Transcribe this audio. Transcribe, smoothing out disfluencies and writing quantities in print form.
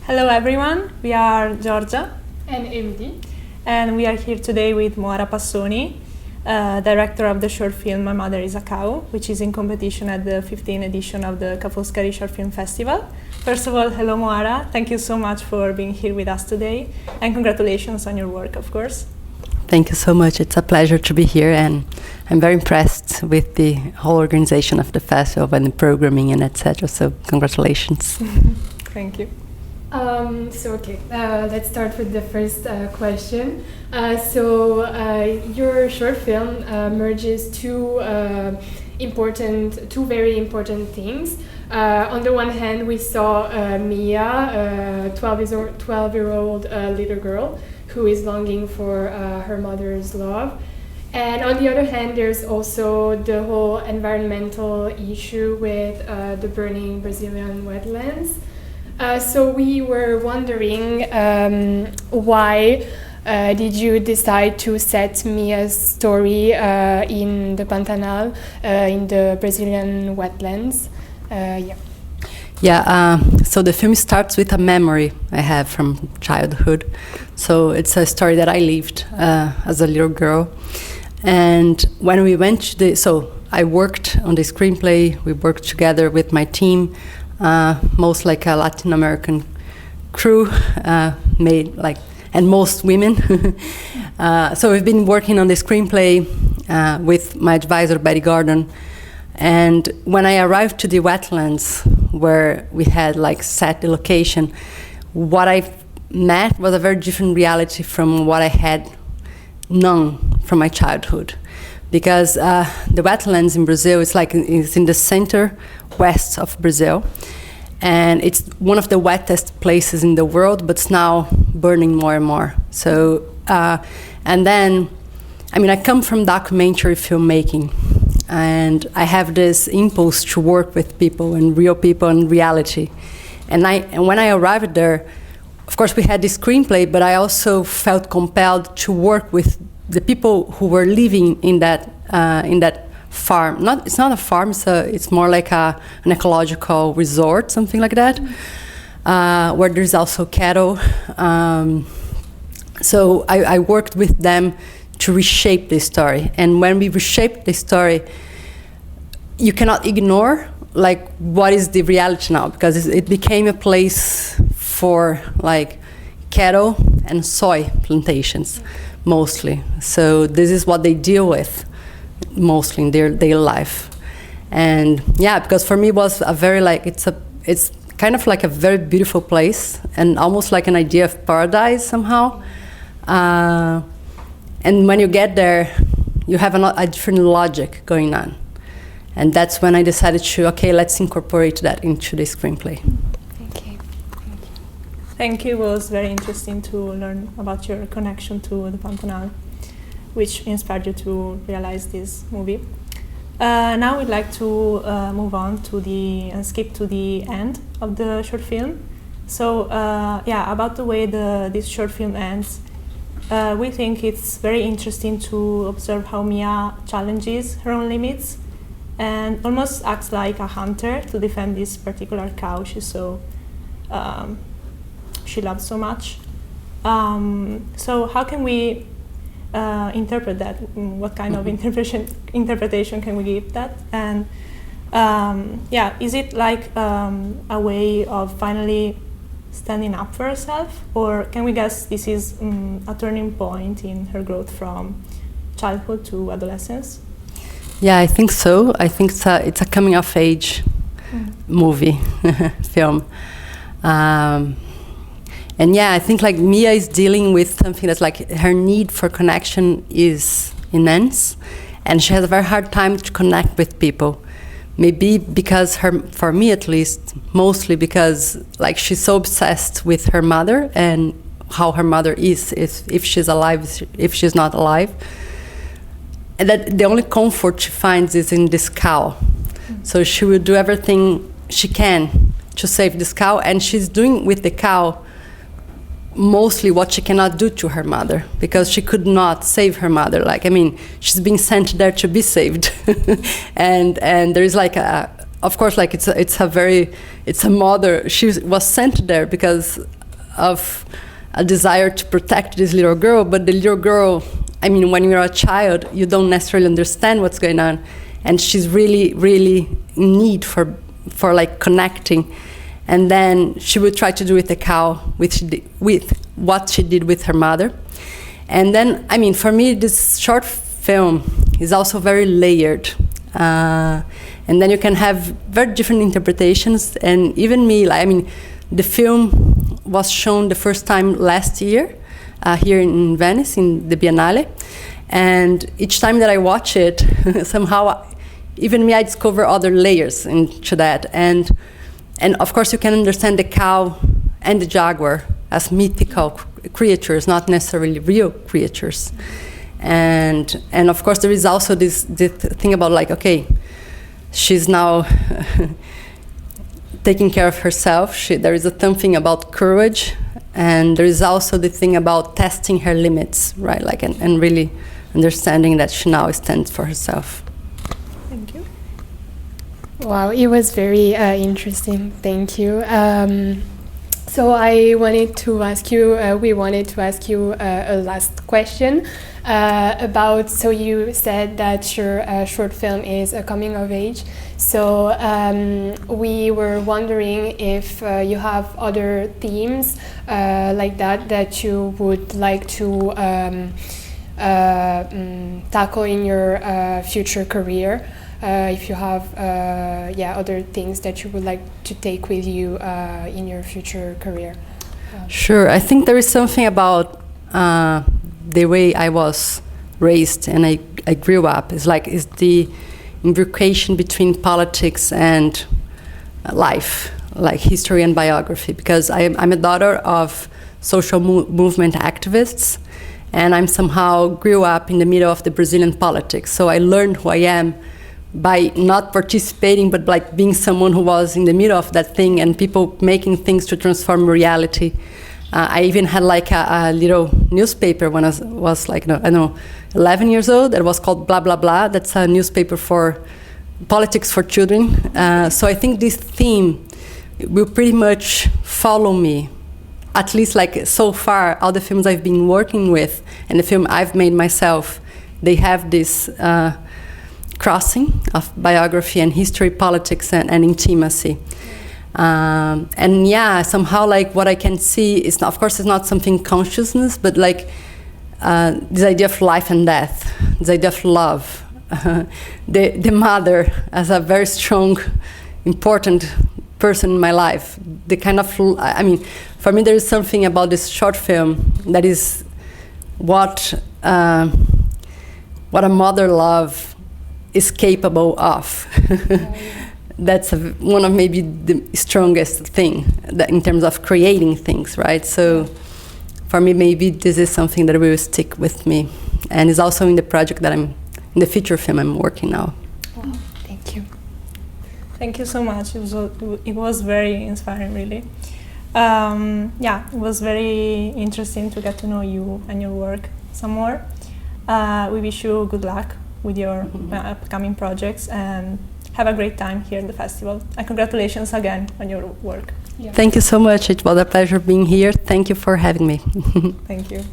Hello everyone, we are Giorgia and Emily. And we are here today with Moara Passoni, director of the short film My Mother is a Cow, which is in competition at the 15th edition of the Ca' Foscari Short Film Festival. First of all, hello Moara, thank you so much for being here with us today, and congratulations on your work, of course. Thank you so much. It's a pleasure to be here, and I'm very impressed with the whole organization of the festival and the programming and etc. So congratulations. Thank you. Let's start with the first question. Your short film merges two very important things. On the one hand, we saw Mia, 12-year-old little girl, who is longing for her mother's love. And on the other hand, there's also the whole environmental issue with the burning Brazilian wetlands. So we were wondering why did you decide to set Mia's story in the Pantanal, in the Brazilian wetlands? So the film starts with a memory I have from childhood. So it's a story that I lived as a little girl. And when we went to I worked on the screenplay, we worked together with my team, most like a Latin American crew, and most women. So we've been working on the screenplay with my advisor, Betty Gordon. And when I arrived to the wetlands, where we had set the location, what I met was a very different reality from what I had known from my childhood. Because the wetlands in Brazil, it's in the center west of Brazil, and it's one of the wettest places in the world, but it's now burning more and more. So, and then, I come from documentary filmmaking, and I have this impulse to work with people and real people and reality. And when I arrived there, of course we had this screenplay, but I also felt compelled to work with the people who were living in that farm. It's not a farm. It's more like an ecological resort, something like that, where there's also cattle. So I worked with them to reshape the story. And when we reshaped the story, you cannot ignore what is the reality now, because it became a place for cattle and soy plantations. Mostly. So this is what they deal with mostly in their daily life. And because for me it was a very it's kind of like a very beautiful place and almost like an idea of paradise somehow. And when you get there, you have a different logic going on. And that's when I decided let's incorporate that into the screenplay. Thank you. It was very interesting to learn about your connection to the Pantanal, which inspired you to realize this movie. Now we'd like to move on to skip to the end of the short film. So about the way this short film ends, we think it's very interesting to observe how Mia challenges her own limits and almost acts like a hunter to defend this particular cow she loves so much. So how can we interpret that? What kind of interpretation can we give that? And is it a way of finally standing up for herself, or can we guess this is a turning point in her growth from childhood to adolescence? Yeah, I think so. I think it's a coming of age movie film. And I think Mia is dealing with something that's her need for connection is immense, and she has a very hard time to connect with people. Maybe because for me at least, mostly because she's so obsessed with her mother and how her mother is, if she's alive, if she's not alive. And that the only comfort she finds is in this cow. So she will do everything she can to save this cow, and she's doing with the cow mostly what she cannot do to her mother, because she could not save her mother. She's being sent there to be saved. and there is of course, it's a mother. She was sent there because of a desire to protect this little girl, but the little girl, I mean, when you're a child, you don't necessarily understand what's going on, and she's really, really in need for like connecting. And then she would try to do with the cow, with what she did with her mother. And then, I mean, for me, this short film is also very layered. And then you can have very different interpretations. And even me, like, I mean, the film was shown the first time last year here in Venice, in the Biennale. And each time that I watch it, somehow, even me, I discover other layers into that. And of course, you can understand the cow and the jaguar as mythical creatures, not necessarily real creatures. And of course, there is also this thing about like, okay, she's now taking care of herself. There is something about courage, and there is also the thing about testing her limits, right? Like, and really understanding that she now stands for herself. Thank you. Wow, it was very interesting. Thank you. So I wanted to ask you, we wanted to ask you a last question about, so you said that your short film is a coming of age. So we were wondering if you have other themes like that you would like to tackle in your future career. If you have other things that you would like to take with you in your future career. Sure, I think there is something about the way I was raised and I grew up. It's the imbrication between politics and life, like history and biography, because I'm a daughter of social movement activists, and I'm somehow grew up in the middle of the Brazilian politics. So I learned who I am by not participating, but like being someone who was in the middle of that thing and people making things to transform reality. I even had like a little newspaper when I was like, I don't know, 11 years old. That was called Blah Blah Blah. That's a newspaper for politics for children. So I think this theme will pretty much follow me, at least like so far, all the films I've been working with and the film I've made myself, they have this crossing of biography and history, politics, and intimacy. And yeah, somehow like what I can see is, of course, it's not something consciousness, but like this idea of life and death, this idea of love, the mother as a very strong, important person in my life. The kind of, I mean, for me, there is something about this short film that is what a mother love is capable of. That's one of maybe the strongest thing that in terms of creating things, right? So for me, maybe this is something that will stick with me, and is also in the project that in the feature film I'm working now. Wow, thank you. Thank you so much. It was very inspiring, really. It was very interesting to get to know you and your work some more. We wish you good luck with your upcoming projects, and have a great time here at the festival. And congratulations again on your work. Yeah. Thank you so much. It was a pleasure being here. Thank you for having me. Thank you.